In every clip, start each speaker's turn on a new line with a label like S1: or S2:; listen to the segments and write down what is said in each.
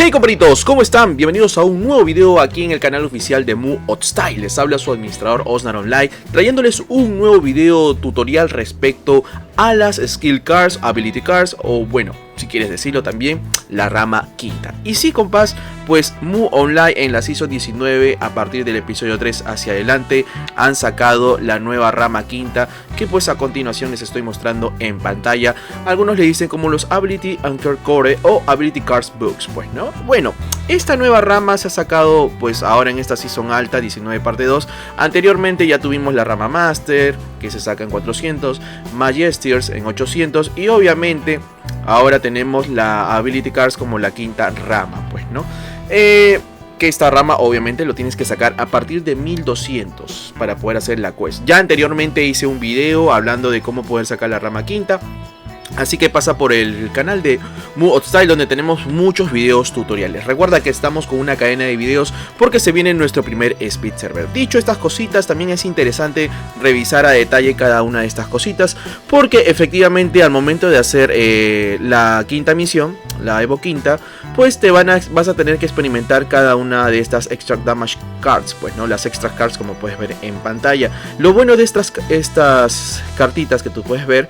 S1: Hey comparitos, ¿cómo están? Bienvenidos a un nuevo video aquí en el canal oficial de Mu Hotstyle. Les habla su administrador Osnar Online, trayéndoles un nuevo video tutorial respecto a las Skill Cards, Ability Cards o bueno, si quieres decirlo también, la rama quinta. Y sí, compás, pues Mu Online en la Season 19, a partir del episodio 3 hacia adelante, han sacado la nueva rama quinta, que pues a continuación les estoy mostrando en pantalla. Algunos le dicen como los Ability Anchor Core o Ability Cards Books, pues, ¿no? Bueno, esta nueva rama se ha sacado pues ahora en esta Season alta, 19 parte 2. Anteriormente ya tuvimos la rama Master, que se saca en 400, Majestiers en 800 y obviamente ahora tenemos la Ability Cards como la quinta rama, pues, ¿no? Que esta rama obviamente lo tienes que sacar a partir de 1200 para poder hacer la quest. Ya anteriormente hice un video hablando de cómo poder sacar la rama quinta, así que pasa por el canal de Mu Hotstyle, donde tenemos muchos videos tutoriales. Recuerda que estamos con una cadena de videos porque se viene nuestro primer speed server. Dicho estas cositas, también es interesante revisar a detalle cada una de estas cositas, porque efectivamente al momento de hacer la quinta misión, la Evo quinta, pues vas a tener que experimentar cada una de estas extra damage cards, pues, ¿no? Las extra cards, como puedes ver en pantalla. Lo bueno de estas cartitas que tú puedes ver,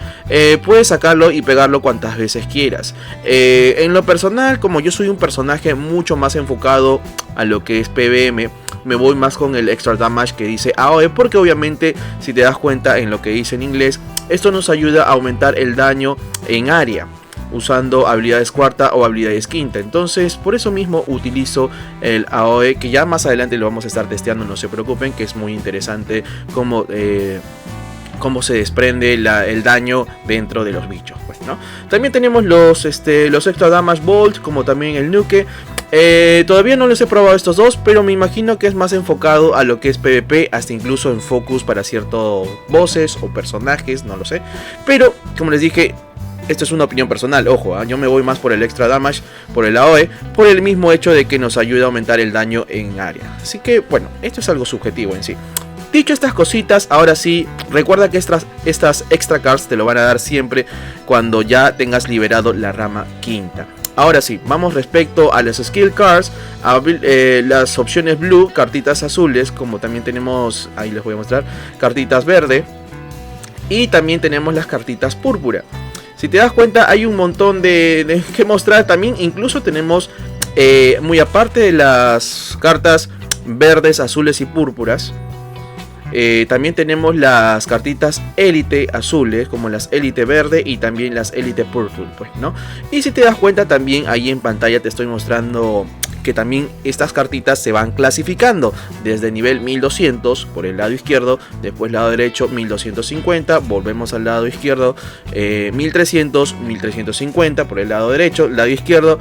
S1: puedes sacarlo y pegarlo cuantas veces quieras. En lo personal, como yo soy un personaje mucho más enfocado a lo que es PvM, me voy más con el extra damage que dice AOE, porque obviamente si te das cuenta en lo que dice en inglés, esto nos ayuda a aumentar el daño en área usando habilidades cuarta o habilidades quinta. Entonces por eso mismo utilizo el AOE, que ya más adelante lo vamos a estar testeando, no se preocupen, que es muy interesante cómo se desprende el daño dentro de los bichos, pues, ¿no? También tenemos los extra damage bolt, como también el nuke. Todavía no les he probado estos dos, pero me imagino que es más enfocado a lo que es PvP, hasta incluso en focus para ciertos bosses o personajes, no lo sé. Pero como les dije, esto es una opinión personal, ojo, yo me voy más por el extra damage, por el AOE, por el mismo hecho de que nos ayuda a aumentar el daño en área. Así que bueno, esto es algo subjetivo en sí. Dicho estas cositas, ahora sí, recuerda que estas extra cards te lo van a dar siempre cuando ya tengas liberado la rama quinta. Ahora sí, vamos respecto a las skill cards, las opciones blue, cartitas azules, como también tenemos, ahí les voy a mostrar, cartitas verde, y también tenemos las cartitas púrpura. Si te das cuenta, hay un montón de que mostrar. También incluso tenemos, muy aparte de las cartas verdes, azules y púrpuras, también tenemos las cartitas élite azules, como las élite verde y también las élite purple, pues, ¿no? Y si te das cuenta, también ahí en pantalla te estoy mostrando que también estas cartitas se van clasificando desde nivel 1200 por el lado izquierdo, después lado derecho 1250, volvemos al lado izquierdo, 1300, 1350 por el lado derecho, lado izquierdo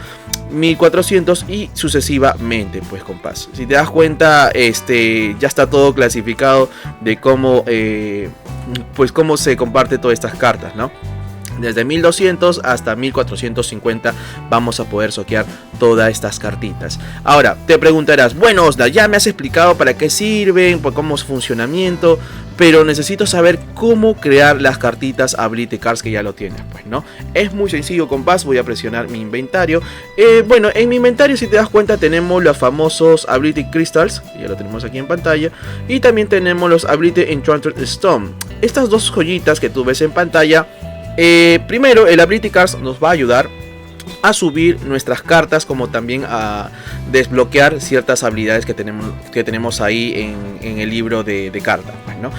S1: 1400 y sucesivamente, pues, compás. Si te das cuenta, ya está todo clasificado de cómo pues cómo se comparte todas estas cartas, ¿no? Desde 1200 hasta 1450 vamos a poder soquear todas estas cartitas. Ahora te preguntarás, bueno Osnar, ya me has explicado para qué sirven, por cómo es su funcionamiento, pero necesito saber cómo crear las cartitas Ability Cards, que ya lo tienes, pues, ¿no? Es muy sencillo, compás. Voy a presionar mi inventario. Bueno, en mi inventario, si te das cuenta, tenemos los famosos Ability Crystals, que ya lo tenemos aquí en pantalla, y también tenemos los Ability Enchanted Stone. Estas dos joyitas que tú ves en pantalla, primero el Ability Cards nos va a ayudar a subir nuestras cartas, como también a desbloquear ciertas habilidades que tenemos ahí en el libro de cartas, pues, ¿no?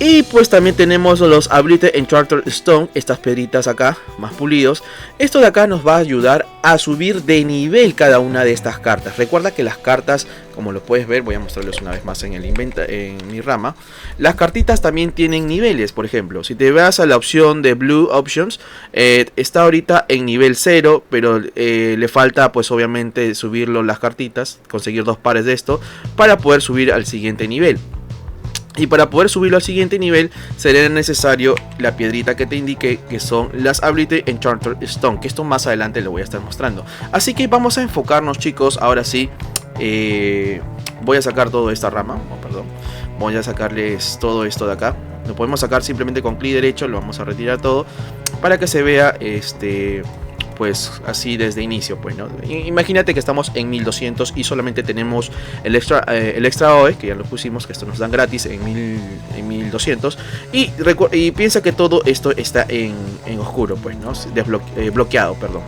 S1: Y pues también tenemos los Ability Enchanted Stone, estas piedritas acá, más pulidos. Esto de acá nos va a ayudar a subir de nivel cada una de estas cartas. Recuerda que las cartas, como lo puedes ver, voy a mostrarles una vez más en mi rama. Las cartitas también tienen niveles. Por ejemplo, si te vas a la opción de Blue Options, está ahorita en nivel 0, pero le falta pues obviamente subirlo las cartitas, conseguir 2 pares de esto para poder subir al siguiente nivel. Y para poder subirlo al siguiente nivel sería necesario la piedrita que te indiqué, que son las Ability Enchanted Stone, que esto más adelante lo voy a estar mostrando. Así que vamos a enfocarnos, chicos. Ahora sí, voy a sacar toda esta rama, voy a sacarles todo esto de acá. Lo podemos sacar simplemente con clic derecho, lo vamos a retirar todo para que se vea pues así desde inicio, pues, ¿no? Imagínate que estamos en 1200 y solamente tenemos el extra OE, que ya lo pusimos, que esto nos dan gratis en 1200, y piensa que todo esto está en oscuro, pues, ¿no? Bloqueado, perdón.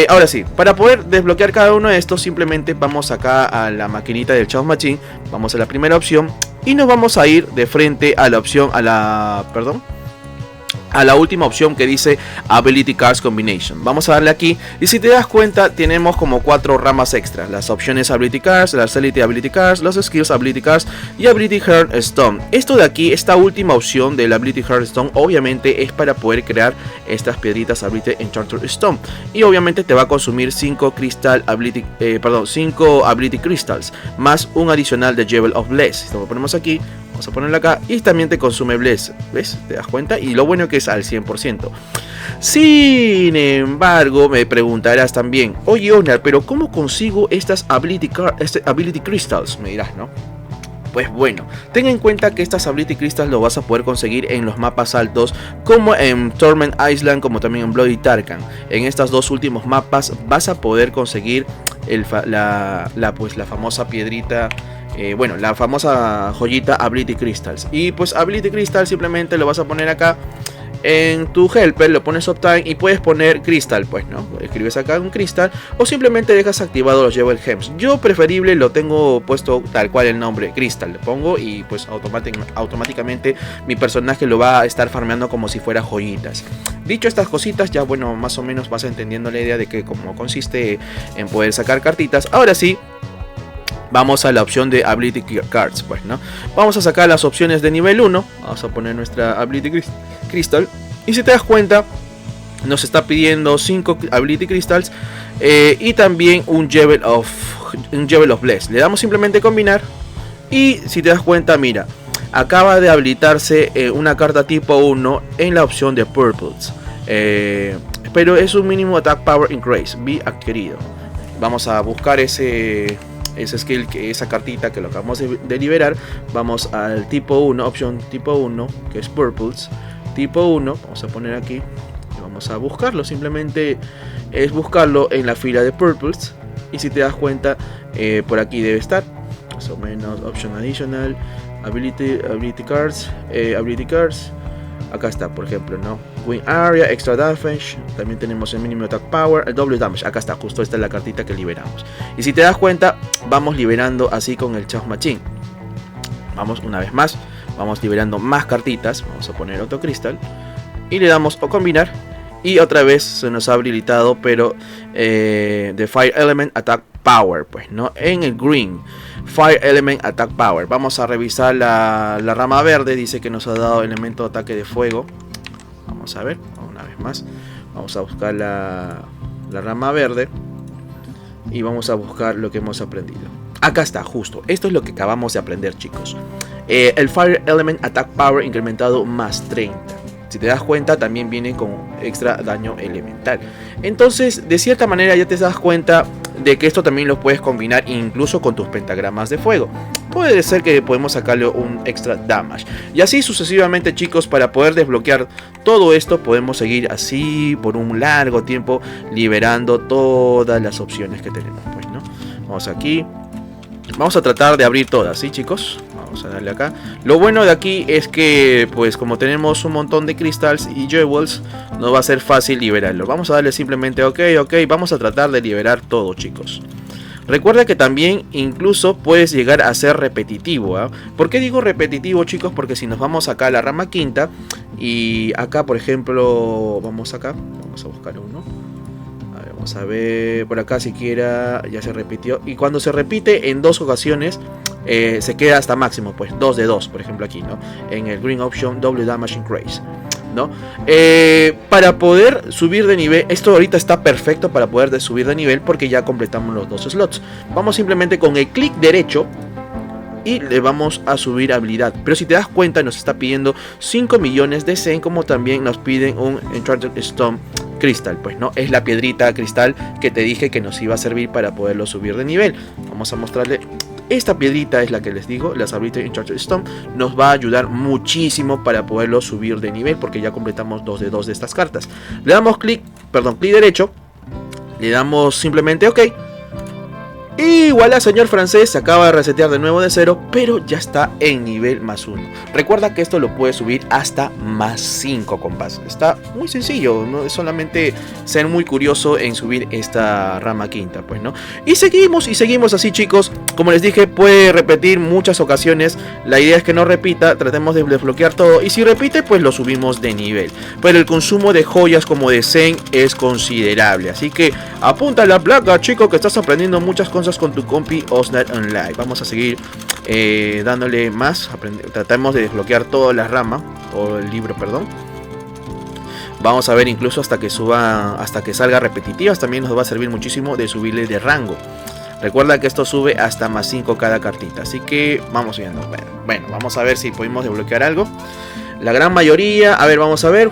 S1: Ahora sí, para poder desbloquear cada uno de estos, simplemente vamos acá a la maquinita del Chaos Machine, vamos a la primera opción y nos vamos a ir de frente a la opción, a la última opción que dice Ability Cards Combination. Vamos a darle aquí y si te das cuenta tenemos como 4 ramas extras: las opciones Ability Cards, las Elite Ability Cards, los Skills Ability Cards y Ability Hearthstone. Esto de aquí, esta última opción del Ability Hearthstone, obviamente es para poder crear estas piedritas Ability Enchanter Stone, y obviamente te va a consumir 5 Ability Crystals más un adicional de Jewel of Bless. Esto lo ponemos aquí. Vamos a ponerlo acá y también te consume Bless, ¿ves? ¿Te das cuenta? Y lo bueno que es al 100%. Sin embargo, me preguntarás también: oye, Osnar, pero ¿cómo consigo estas Ability Crystals? Me dirás, ¿no? Pues bueno, ten en cuenta que estas Ability Crystals lo vas a poder conseguir en los mapas altos, como en Torment Island, como también en Bloody Tarkhan. En estos dos últimos mapas vas a poder conseguir la famosa piedrita, la famosa joyita Ability Crystals. Y pues Ability Crystal simplemente lo vas a poner acá en tu helper, lo pones Uptime y puedes poner Crystal, pues, ¿no? Escribes acá un Crystal o simplemente dejas activado los Jewel Gems. Yo preferible lo tengo puesto tal cual el nombre, Crystal, le pongo y pues automáticamente mi personaje lo va a estar farmeando como si fuera joyitas. Dicho estas cositas, ya bueno, más o menos vas entendiendo la idea de que como consiste en poder sacar cartitas. Ahora sí, vamos a la opción de Ability Cards, pues, ¿no? Vamos a sacar las opciones de nivel 1. Vamos a poner nuestra Ability Crystal. Y si te das cuenta, nos está pidiendo 5 Ability Crystals y también un Jewel of Bless. Le damos simplemente combinar. Y si te das cuenta, mira, acaba de habilitarse una carta tipo 1 en la opción de Purples. Pero es un mínimo Attack Power Increase. Vi adquirido. Vamos a buscar ese skill, esa cartita que lo acabamos de liberar. Vamos al tipo 1, opción tipo 1, que es Purples. Tipo 1, vamos a poner aquí y vamos a buscarlo. Simplemente es buscarlo en la fila de Purples. Y si te das cuenta, por aquí debe estar. Más o menos, Option Additional, Ability Cards, Acá está, por ejemplo, ¿no? Win Area, Extra Damage. También tenemos el mínimo Attack Power, el doble Damage. Acá está, justo esta es la cartita que liberamos. Y si te das cuenta, vamos liberando así con el Chaos Machine. Vamos una vez más, vamos liberando más cartitas. Vamos a poner otro Crystal y le damos o combinar. Y otra vez se nos ha habilitado, pero de Fire Element Attack Power, pues, ¿no? En el green, Fire Element Attack Power. Vamos a revisar la rama verde. Dice que nos ha dado elemento de ataque de fuego. Vamos a ver, una vez más. Vamos a buscar la rama verde. Y vamos a buscar lo que hemos aprendido. Acá está, justo. Esto es lo que acabamos de aprender, chicos. El Fire Element Attack Power incrementado más 30. Si te das cuenta, también viene con extra daño elemental. Entonces, de cierta manera ya te das cuenta de que esto también lo puedes combinar incluso con tus pentagramas de fuego. Puede ser que podemos sacarle un extra damage. Y así sucesivamente, chicos, para poder desbloquear todo esto, podemos seguir así por un largo tiempo, liberando todas las opciones que tenemos, pues, ¿no? Vamos aquí. Vamos a tratar de abrir todas, ¿sí, chicos? Vamos a darle acá. Lo bueno de aquí es que, pues, como tenemos un montón de crystals y jewels, no va a ser fácil liberarlo. Vamos a darle simplemente ok. Vamos a tratar de liberar todo, chicos. Recuerda que también incluso puedes llegar a ser repetitivo, ¿eh? ¿Por qué digo repetitivo, chicos? Porque si nos vamos acá a la rama quinta y acá, por ejemplo, vamos a buscar uno. Vamos a ver, por acá siquiera ya se repitió. Y cuando se repite en 2 ocasiones, se queda hasta máximo, pues 2 de 2, por ejemplo aquí, ¿no? En el Green Option, Double Damage Increase, ¿no? Para poder subir de nivel, esto ahorita está perfecto para poder subir de nivel porque ya completamos los 2 slots. Vamos simplemente con el clic derecho y le vamos a subir habilidad. Pero si te das cuenta, nos está pidiendo 5 millones de Zen, como también nos piden un Enchanted Stone Crystal, pues, ¿no? Es la piedrita cristal que te dije que nos iba a servir para poderlo subir de nivel. Vamos a mostrarle. Esta piedrita es la que les digo, la Ability Enchanted Stone, nos va a ayudar muchísimo para poderlo subir de nivel porque ya completamos 2 de 2 de estas cartas. Le damos clic derecho Le damos simplemente OK. Y voilà, señor francés, se acaba de resetear de nuevo de cero, pero ya está en nivel +1. Recuerda que esto lo puedes subir hasta +5, compás. Está muy sencillo, no es solamente ser muy curioso en subir esta rama quinta, pues, ¿no? Y seguimos así, chicos. Como les dije, puede repetir muchas ocasiones. La idea es que no repita, tratemos de desbloquear todo. Y si repite, pues lo subimos de nivel. Pero el consumo de joyas como de Zen es considerable. Así que apunta a la placa, chico, que estás aprendiendo muchas cosas con tu compi Osnar Online. Vamos a seguir dándole más. Tratamos de desbloquear toda la rama, todo el libro, perdón. Vamos a ver incluso hasta que suba, hasta que salga repetitivas. También nos va a servir muchísimo de subirle de rango. Recuerda que esto sube hasta +5 cada cartita. Así que vamos viendo. Bueno, vamos a ver si podemos desbloquear algo. La gran mayoría, a ver, vamos a ver.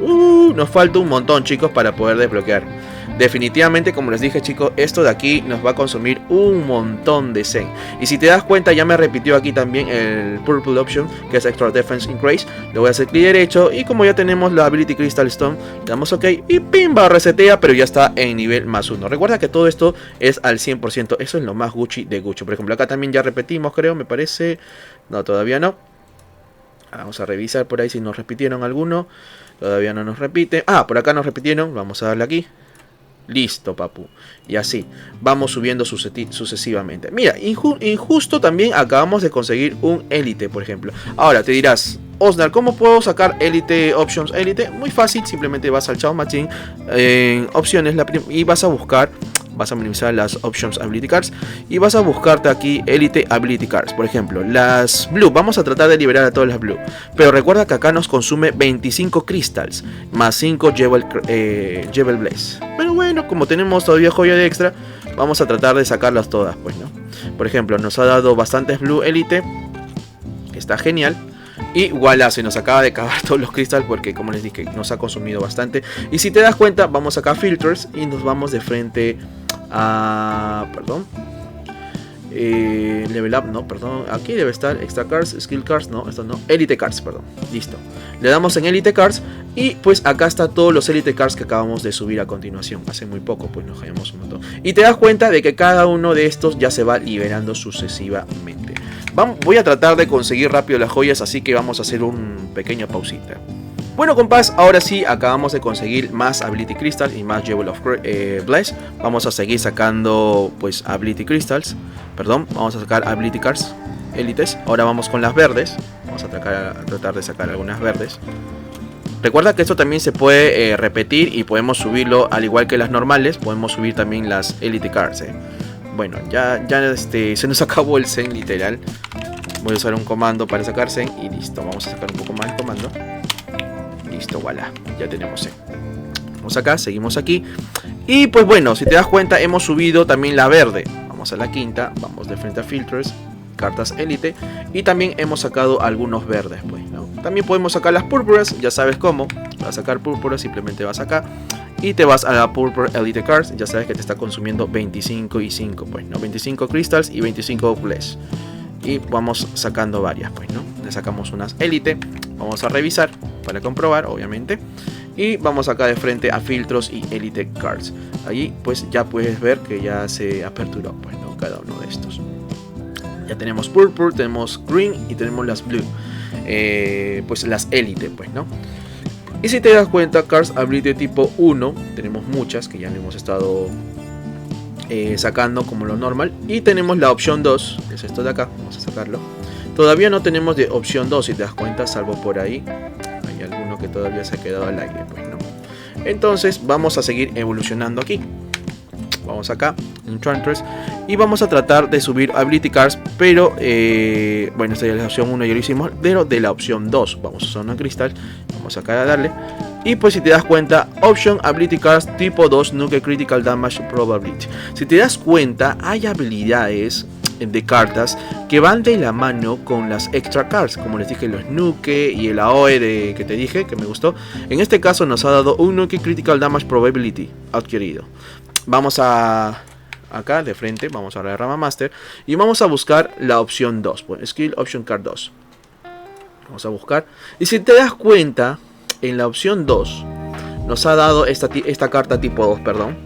S1: Nos falta un montón, chicos, para poder desbloquear. Definitivamente, como les dije, chicos, esto de aquí nos va a consumir un montón de Zen. Y si te das cuenta, ya me repitió aquí también el Purple Option, que es Extra Defense Increase. Le voy a hacer clic derecho y como ya tenemos la Ability Crystal Stone, le damos OK y pimba, resetea, pero ya está en nivel +1. Recuerda que todo esto es al 100%. Eso es lo más Gucci de Gucci. Por ejemplo, acá también ya repetimos, creo, me parece. No, todavía no. Vamos a revisar por ahí si nos repitieron alguno. Todavía no nos repite. Ah, por acá nos repitieron. Vamos a darle aquí. Listo, papu. Y así, vamos subiendo sucesivamente. Mira, injusto también acabamos de conseguir un élite, por ejemplo. Ahora te dirás, Osnar, ¿cómo puedo sacar élite options élite? Muy fácil, simplemente vas al Chao Machine en opciones y vas a buscar, vas a minimizar las options ability cards y vas a buscarte aquí elite ability cards. Por ejemplo, las blue, vamos a tratar de liberar a todas las blue, pero recuerda que acá nos consume 25 crystals más 5 Jewel Blaze. Pero bueno, como tenemos todavía joya de extra, vamos a tratar de sacarlas todas, pues, ¿no? Por ejemplo, nos ha dado bastantes blue elite, está genial. Y voilà, se nos acaba de acabar todos los cristales porque, como les dije, nos ha consumido bastante. Y si te das cuenta, vamos acá a filters y nos vamos de frente a... Perdón. Level up, no, perdón. Aquí debe estar extra cards, skill cards, no, esto no. Elite cards, perdón. Listo. Le damos en elite cards y pues acá está todos los elite cards que acabamos de subir a continuación. Hace muy poco, pues nos hallamos un montón. Y te das cuenta de que cada uno de estos ya se va liberando sucesivamente. Voy a tratar de conseguir rápido las joyas, así que vamos a hacer un pequeño pausita. Bueno, compás, ahora sí acabamos de conseguir más Ability Crystal y más Jewel of Blaze. Vamos a seguir sacando pues Ability Crystals. Perdón, vamos a sacar Ability Cards Élites. Ahora vamos con las verdes. Vamos a tratar de sacar algunas verdes. Recuerda que esto también se puede repetir y podemos subirlo al igual que las normales. Podemos subir también las Elite Cards. Bueno, ya se nos acabó el Zen literal. Voy a usar un comando para sacar Zen y listo. Vamos a sacar un poco más el comando. Listo, voilà, ya tenemos Zen. Vamos acá, seguimos aquí. Y pues bueno, si te das cuenta, hemos subido también la verde. Vamos a la quinta, vamos de frente a filters, cartas élite. Y también hemos sacado algunos verdes, pues, ¿no? También podemos sacar las púrpuras, ya sabes cómo. Para sacar púrpuras simplemente vas acá y te vas a la Purple Elite Cards. Ya sabes que te está consumiendo 25 y 5, pues, ¿no? 25 crystals y 25 flesh. Y vamos sacando varias, pues, ¿no? Le sacamos unas élite. Vamos a revisar para comprobar, obviamente. Y vamos acá de frente a filtros y elite cards. Allí pues ya puedes ver que ya se aperturó, pues, ¿no? Cada uno de estos. Ya tenemos purple, tenemos green y tenemos las blue. Pues las élite, pues, ¿no? Y si te das cuenta, cards ability tipo 1, tenemos muchas que ya hemos estado sacando como lo normal. Y tenemos la opción 2, que es esto de acá, vamos a sacarlo. Todavía no tenemos de opción 2, si te das cuenta, salvo por ahí. Hay alguno que todavía se ha quedado al aire, pues, ¿no? Entonces vamos a seguir evolucionando aquí. Vamos acá, Enchanters, y vamos a tratar de subir Ability Cards, pero bueno, esta ya es la opción 1, ya lo hicimos, pero de la opción 2. Vamos a usar una cristal, vamos acá a darle. Y pues si te das cuenta, Option Ability Cards tipo 2 Nuke Critical Damage Probability. Si te das cuenta, hay habilidades de cartas que van de la mano con las extra cards, como les dije, los Nuke y el AOE que te dije que me gustó. En este caso nos ha dado un Nuke Critical Damage Probability adquirido. Vamos a acá de frente, vamos a la rama Master y vamos a buscar la opción 2, pues, Skill Option Card 2. Vamos a buscar y si te das cuenta, en la opción 2 nos ha dado esta carta tipo 2, perdón.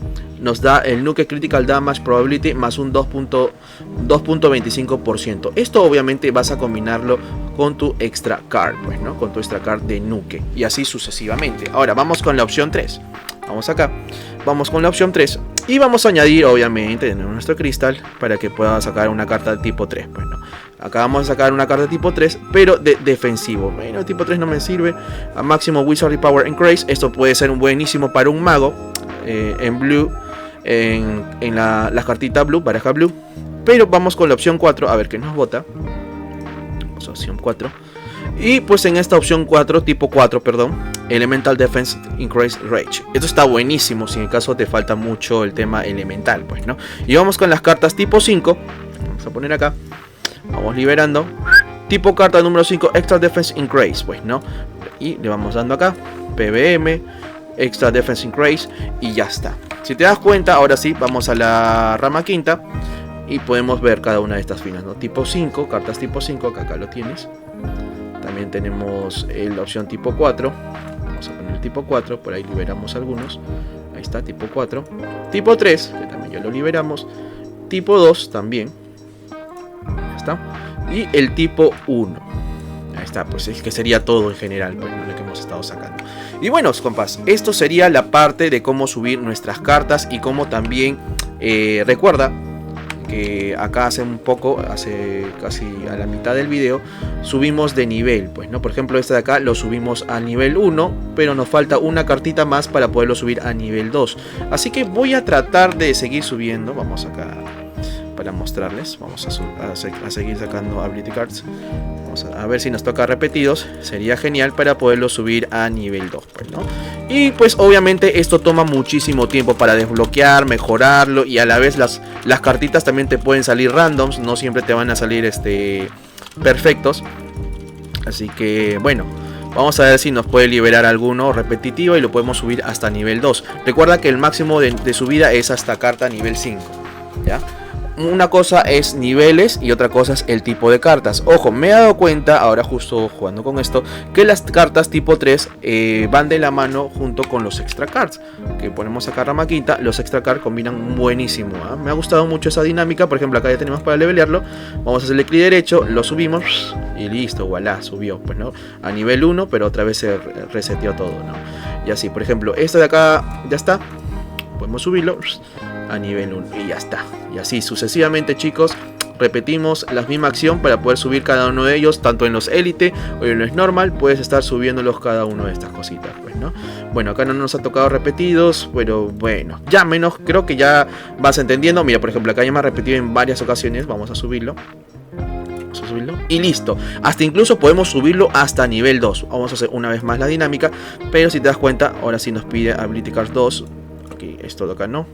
S1: nos da el Nuke Critical Damage Probability más un 2.25%. Esto obviamente vas a combinarlo con tu extra card, pues, ¿no? Con tu extra card de Nuke y así sucesivamente. Ahora vamos con la opción 3. Vamos acá, vamos con la opción 3 y vamos a añadir obviamente nuestro cristal para que pueda sacar una carta de tipo 3. Bueno, acá vamos a sacar una carta de tipo 3, pero de defensivo. Bueno, tipo 3 no me sirve. A máximo Wizardry Power Increase. Esto puede ser un buenísimo para un mago en blue, en las cartitas blue, baraja blue. Pero vamos con la opción 4, a ver qué nos vota. Vamos a opción 4. Y pues en esta opción 4, tipo 4, perdón, Elemental Defense Increase Rage. Esto está buenísimo si en el caso te falta mucho el tema elemental, pues, ¿no? Y vamos con las cartas tipo 5. Vamos a poner acá. Vamos liberando. Tipo carta número 5, Extra Defense Increase, pues, ¿no? Y le vamos dando acá. PBM, Extra Defense Increase y ya está. Si te das cuenta, ahora sí, vamos a la rama quinta. Y podemos ver cada una de estas filas, ¿no? Tipo 5, cartas tipo 5, acá lo tienes. También tenemos la opción tipo 4. Vamos a poner el tipo 4, por ahí liberamos algunos. Ahí está, tipo 4. Tipo 3, que también ya lo liberamos. Tipo 2 también. Ya está. Y el tipo 1. Ahí está, pues es que sería todo en general, pues, lo que hemos estado sacando. Y bueno, compas, esto sería la parte de cómo subir nuestras cartas y cómo también, recuerda que acá hace casi a la mitad del video, subimos de nivel, pues, ¿no? Por ejemplo, este de acá lo subimos a nivel 1, pero nos falta una cartita más para poderlo subir a nivel 2. Así que voy a tratar de seguir subiendo. Vamos acá para mostrarles. Vamos a seguir sacando Ability Cards. Vamos a ver si nos toca repetidos. Sería genial para poderlo subir a nivel 2, pues, ¿no? Y pues obviamente esto toma muchísimo tiempo para desbloquear, mejorarlo. Y a la vez las cartitas también te pueden salir randoms. No siempre te van a salir perfectos. Así que bueno, vamos a ver si nos puede liberar alguno repetitivo y lo podemos subir hasta nivel 2. Recuerda que el máximo de subida es hasta carta nivel 5, ¿ya? Una cosa es niveles y otra cosa es el tipo de cartas. Ojo, me he dado cuenta, ahora justo jugando con esto, que las cartas tipo 3 van de la mano junto con los extra cards. Que ponemos acá rama quinta, los extra cards combinan buenísimo, ¿eh? Me ha gustado mucho esa dinámica. Por ejemplo, acá ya tenemos para levelearlo. Vamos a hacerle clic derecho, lo subimos y listo, voilà, subió, pues, ¿no? A nivel 1, pero otra vez se reseteó todo, ¿no? Y así, por ejemplo, esta de acá ya está. Podemos subirlo a nivel 1 y ya está. Y así sucesivamente, chicos. Repetimos la misma acción para poder subir cada uno de ellos, tanto en los élite o en los normal. Puedes estar subiéndolos cada uno de estas cositas, pues, ¿no? Bueno, acá no nos ha tocado repetidos, pero bueno, ya menos, creo que ya vas entendiendo. Mira, por ejemplo, acá ya me ha repetido en varias ocasiones. Vamos a subirlo. Y listo, hasta incluso podemos subirlo hasta nivel 2. Vamos a hacer una vez más la dinámica, pero si te das cuenta, ahora sí nos pide Ability Cards 2. Aquí, esto de acá no,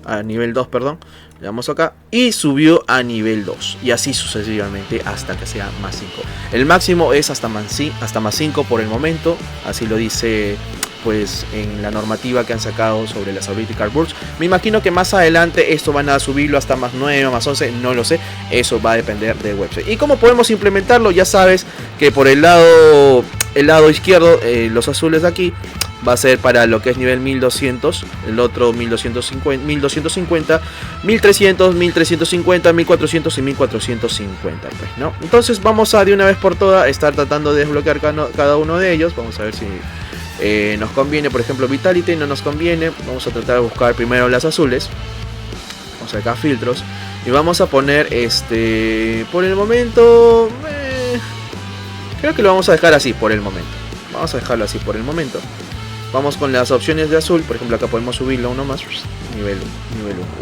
S1: a nivel 2, perdón. Le damos acá y subió a nivel 2. Y así sucesivamente hasta que sea más 5. El máximo es hasta más 5 por el momento. Así lo dice, pues, en la normativa que han sacado sobre las Ability Card Bursts. Me imagino que más adelante esto van a subirlo hasta más 9, más 11, no lo sé. Eso va a depender del website. ¿Y cómo podemos implementarlo? Ya sabes que por el lado izquierdo, los azules de aquí, va a ser para lo que es nivel 1200, el otro 1250, 1300, 1350, 1400 y 1450, pues, ¿no? Entonces vamos a de una vez por todas estar tratando de desbloquear cada uno de ellos. Vamos a ver si nos conviene. Por ejemplo, Vitality no nos conviene. Vamos a tratar de buscar primero las azules. Vamos a acá filtros y vamos a poner por el momento, creo que lo vamos a dejar así por el momento. Vamos a dejarlo así por el momento. Vamos con las opciones de azul. Por ejemplo, acá podemos subirlo uno más. Nivel 1.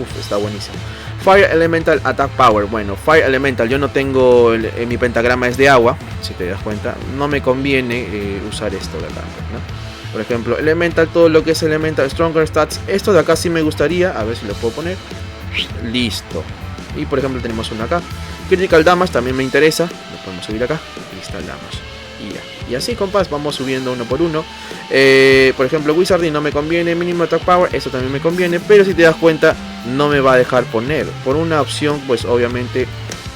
S1: Uf, está buenísimo. Fire Elemental Attack Power. Bueno, Fire Elemental, yo no tengo, mi pentagrama es de agua. Si te das cuenta, no me conviene usar esto de acá, ¿no? Por ejemplo, Elemental, todo lo que es Elemental Stronger Stats. Esto de acá sí me gustaría. A ver si lo puedo poner. Listo. Y por ejemplo tenemos uno acá. Critical Damage también me interesa. Lo podemos subir acá. Critical Damage. Y ya. Y así, compas, vamos subiendo uno por uno. Por ejemplo, Wizarding no me conviene. Minimum Attack Power, eso también me conviene. Pero si te das cuenta, no me va a dejar poner. Por una opción, pues obviamente,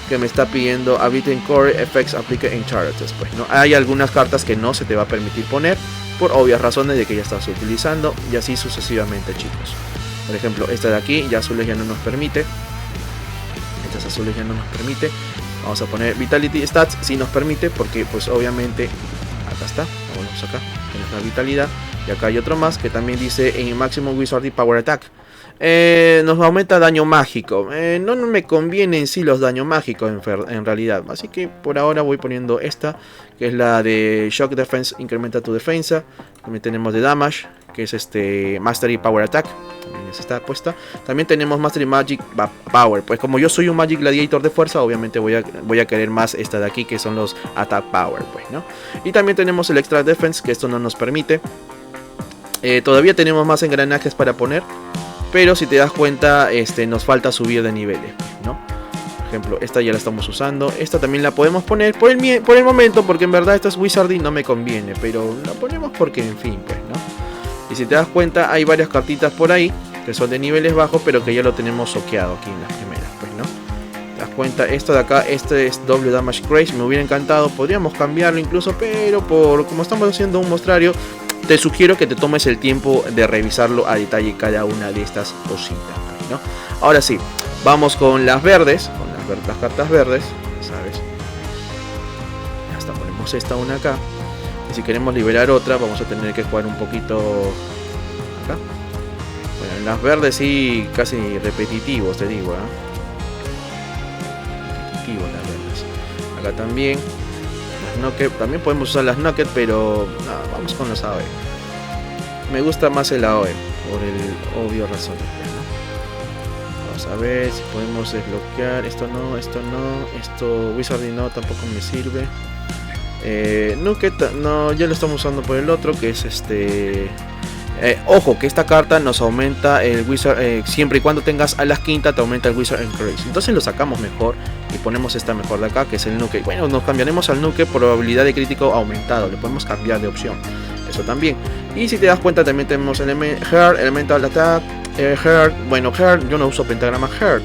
S1: que me está pidiendo Ability Core Effects Apply in Characters. Pues no, hay algunas cartas que no se te va a permitir poner, por obvias razones de que ya estás utilizando. Y así sucesivamente, chicos. Por ejemplo, esta de aquí, ya azules ya no nos permite. Estas azules ya no nos permite. Vamos a poner Vitality Stats, si nos permite, porque pues obviamente, acá está, vamos acá, tenemos la vitalidad. Y acá hay otro más que también dice en Maximum Wizardry Power Attack. Nos aumenta daño mágico. No me conviene en sí los daños mágicos en realidad. Así que por ahora voy poniendo esta, que es la de Shock Defense, incrementa tu defensa. También tenemos de Damage, que es Mastery Power Attack. También está puesta. También tenemos Mastery Magic Power. Pues como yo soy un Magic Gladiator de fuerza, obviamente voy a querer más esta de aquí, que son los Attack Power, pues, ¿no? Y también tenemos el Extra Defense, que esto no nos permite. Todavía tenemos más engranajes para poner, pero si te das cuenta, nos falta subir de niveles, ¿no? Por ejemplo, esta ya la estamos usando. Esta también la podemos poner por el momento, porque en verdad esta es Wizarding, no me conviene, pero la ponemos porque, en fin, pues, ¿no? Y si te das cuenta, hay varias cartitas por ahí que son de niveles bajos, pero que ya lo tenemos soqueado aquí en las primeras, pues, ¿no? Te das cuenta, esto de acá, este es Double Damage Grace, me hubiera encantado, podríamos cambiarlo incluso, pero como estamos haciendo un mostrario, te sugiero que te tomes el tiempo de revisarlo a detalle cada una de estas cositas, ¿no? Ahora sí, vamos con las verdes, con las cartas verdes, ¿sabes? Hasta ponemos esta una acá. Y si queremos liberar otra, vamos a tener que jugar un poquito acá. Bueno, en las verdes sí, casi repetitivos, te digo, ¿eh? Repetitivos las verdes. Acá también. También podemos usar las Knocket, pero no, vamos con los AOE. Me gusta más el AOE por el obvio razón, ¿no? Vamos a ver si podemos desbloquear. Esto no, esto Wizarding no, tampoco me sirve. Knocket no, ya lo estamos usando por el otro, que es ojo, que esta carta nos aumenta el Wizard, siempre y cuando tengas a las quinta te aumenta el Wizard Grace. Entonces lo sacamos mejor y ponemos esta mejor de acá, que es el Nuke. Bueno, nos cambiaremos al Nuke, probabilidad de crítico aumentado, le podemos cambiar de opción, eso también. Y si te das cuenta también tenemos Heart, Elemental Attack, Heart. Bueno, Heart, yo no uso pentagrama Heart,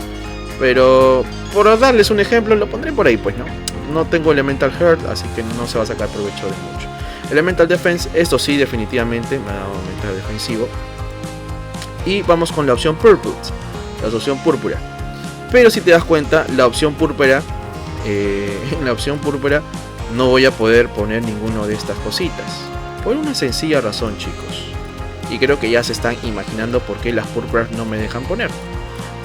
S1: pero por darles un ejemplo lo pondré por ahí, pues, ¿no? No tengo Elemental Heart, así que no se va a sacar provecho de mucho. Elemental Defense, esto sí definitivamente me va a aumentar defensivo. Y vamos con la opción Purple, la opción púrpura. Pero si te das cuenta, la opción púrpura, en la opción púrpura no voy a poder poner ninguno de estas cositas. Por una sencilla razón, chicos. Y creo que ya se están imaginando por qué las púrpuras no me dejan poner.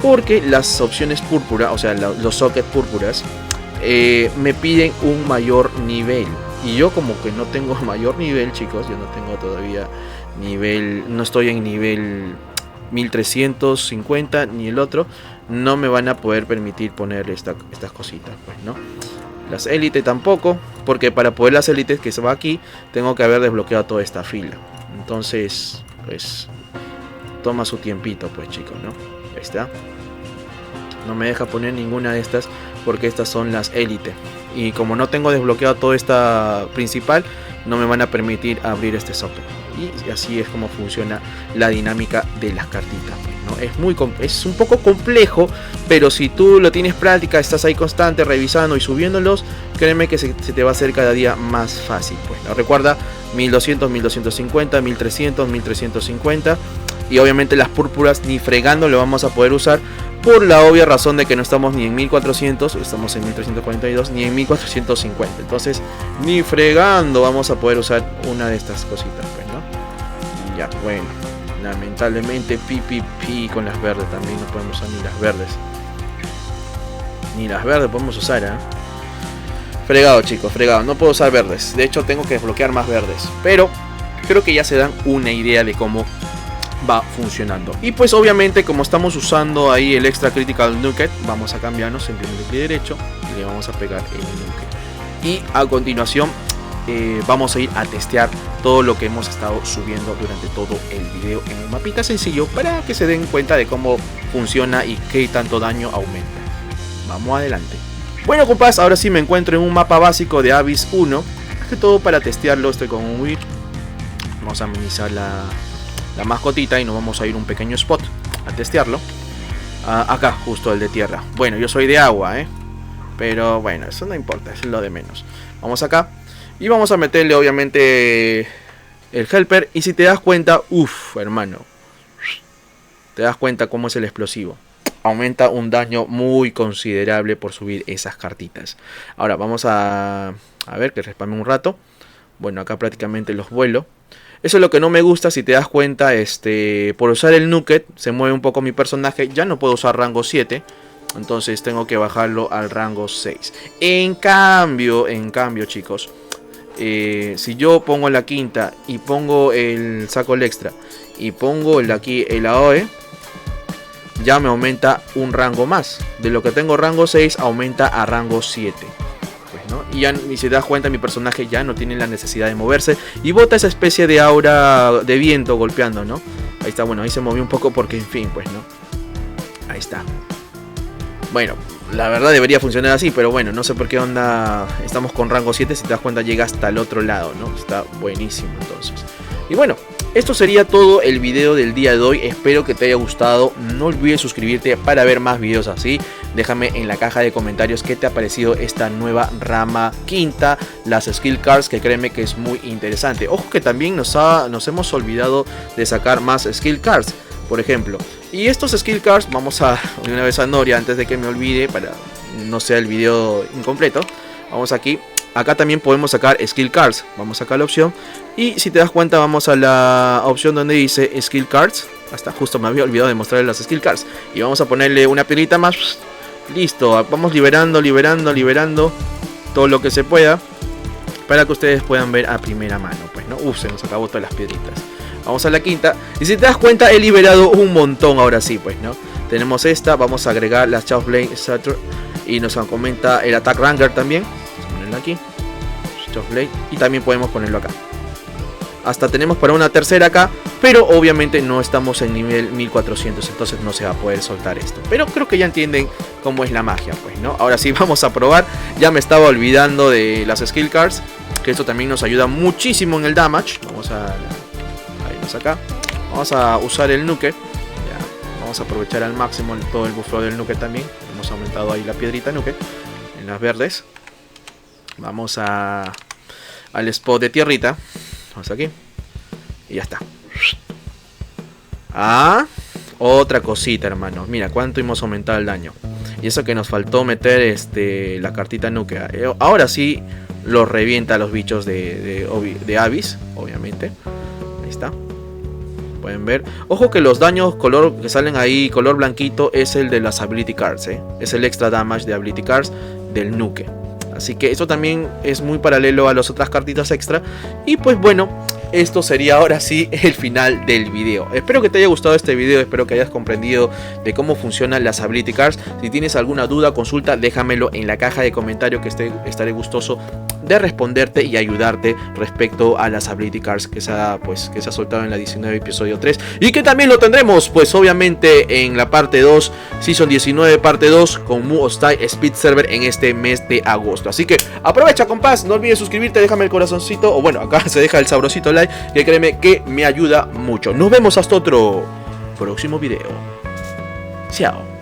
S1: Porque las opciones púrpura, o sea, los sockets púrpuras, me piden un mayor nivel. Y yo como que no tengo mayor nivel, chicos. Yo no tengo todavía nivel, no estoy en nivel 1350 ni el otro. No me van a poder permitir poner estas cositas, pues, ¿no? Las élites tampoco, porque para poder las élites que se va aquí, tengo que haber desbloqueado toda esta fila. Entonces, pues, toma su tiempito, pues, chicos, ¿no? Ahí está. No me deja poner ninguna de estas, porque estas son las élites. Y como no tengo desbloqueado toda esta principal, no me van a permitir abrir este socket. Y así es como funciona la dinámica de las cartitas, ¿no? Es un poco complejo, pero si tú lo tienes práctica, estás ahí constante revisando y subiéndolos, créeme que se te va a hacer cada día más fácil, pues, ¿no? Recuerda 1200, 1250, 1300, 1350. Y obviamente las púrpuras ni fregando lo vamos a poder usar, por la obvia razón de que no estamos ni en 1400, estamos en 1342, ni en 1450. Entonces ni fregando vamos a poder usar una de estas cositas, pues, ¿no? Y ya, bueno, lamentablemente pi con las verdes también no podemos usar ni las verdes. Ni las verdes podemos usar, ¿eh? Fregado, chicos, fregado, no puedo usar verdes. De hecho tengo que desbloquear más verdes, pero creo que ya se dan una idea de cómo va funcionando. Y pues obviamente, como estamos usando ahí el Extra Critical Nuke, vamos a cambiarnos simplemente clic derecho y le vamos a pegar el Nuke. Y a continuación vamos a ir a testear todo lo que hemos estado subiendo durante todo el video en un mapita sencillo, para que se den cuenta de cómo funciona y qué tanto daño aumenta. Vamos adelante. Bueno, compas, ahora sí me encuentro en un mapa básico de Abyss 1. Que todo para testearlo, estoy con un Witch. Vamos a minimizar la mascotita y nos vamos a ir a un pequeño spot a testearlo. Acá, justo el de tierra. Bueno, yo soy de agua, pero bueno, eso no importa, es lo de menos. Vamos acá y vamos a meterle obviamente el helper. Y si te das cuenta, uff, hermano, Te das cuenta cómo es el explosivo. Aumenta un daño muy considerable por subir esas cartitas. Ahora vamos a ver que respame un rato. Bueno, acá prácticamente los vuelo. Eso es lo que no me gusta, si te das cuenta, por usar el Nuket se mueve un poco mi personaje. Ya no puedo usar rango 7, entonces tengo que bajarlo al rango 6. En cambio chicos, si yo pongo la quinta y pongo el saco el extra y pongo aquí el AOE, ya me aumenta un rango más. De lo que tengo rango 6 aumenta a rango 7. ¿no? Y si te das cuenta, mi personaje ya no tiene la necesidad de moverse y bota esa especie de aura de viento golpeando, ¿no? Ahí está, bueno, ahí se movió un poco porque, en fin, pues, ¿no? Ahí está. Bueno, la verdad debería funcionar así, pero bueno, no sé por qué onda. Estamos con rango 7, si te das cuenta llega hasta el otro lado, ¿no? Está buenísimo entonces. Y bueno, esto sería todo el video del día de hoy. Espero que te haya gustado. No olvides suscribirte para ver más videos así. Déjame en la caja de comentarios qué te ha parecido esta nueva rama quinta, las skill cards, que créeme que es muy interesante. Ojo que también nos hemos olvidado de sacar más skill cards, por ejemplo. Y estos skill cards, vamos a de una vez a Noria antes de que me olvide, para no sea el video incompleto. Vamos aquí. Acá también podemos sacar skill cards. Vamos acá a la opción. Y si te das cuenta, vamos a la opción donde dice skill cards. Hasta justo me había olvidado de mostrarle las skill cards. Y vamos a ponerle una piedrita más. Listo. Vamos liberando todo lo que se pueda, para que ustedes puedan ver a primera mano. Pues no, se nos acabó todas las piedritas. Vamos a la quinta. Y si te das cuenta, he liberado un montón ahora sí, pues, ¿no? Tenemos esta. Vamos a agregar la Chaos Blade Saturn. Y nos comenta el Attack Ranger también. Aquí y también podemos ponerlo acá. Hasta tenemos para una tercera acá, pero obviamente no estamos en nivel 1400, entonces no se va a poder soltar esto. Pero creo que ya entienden cómo es la magia, pues, ¿no? Ahora sí vamos a probar. Ya me estaba olvidando de las skill cards, que esto también nos ayuda muchísimo en el damage. Vamos a irnos acá. Vamos a usar el Nuke. Vamos a aprovechar al máximo todo el buffeo del Nuke también. Hemos aumentado ahí la piedrita Nuke en las verdes. Vamos al spot de tierrita. Vamos aquí. Y ya está. Otra cosita, hermanos. Mira cuánto hemos aumentado el daño. Y eso que nos faltó meter la cartita Nuke. Ahora sí los revienta a los bichos de Abyss, obviamente. Ahí está. Pueden ver. Ojo que los daños color que salen ahí, color blanquito, es el de las Ability Cards. Es el extra damage de Ability Cards del Nuke. Así que esto también es muy paralelo a las otras cartitas extra. Y pues bueno, esto sería ahora sí el final del video. Espero que te haya gustado este video, espero que hayas comprendido de cómo funcionan las Ability Cards. Si tienes alguna duda, consulta, déjamelo en la caja de comentarios, que estaré gustoso de responderte y ayudarte respecto a las Ability Cards que se ha soltado en la 19 episodio 3. Y que también lo tendremos, pues obviamente, en la parte 2, Season 19 parte 2, con Mu Hostile Speed Server en este mes de agosto. Así que aprovecha, compás, no olvides suscribirte, déjame el corazoncito, o bueno, acá se deja el sabrosito like, que créeme que me ayuda mucho. Nos vemos hasta otro próximo video. Chao.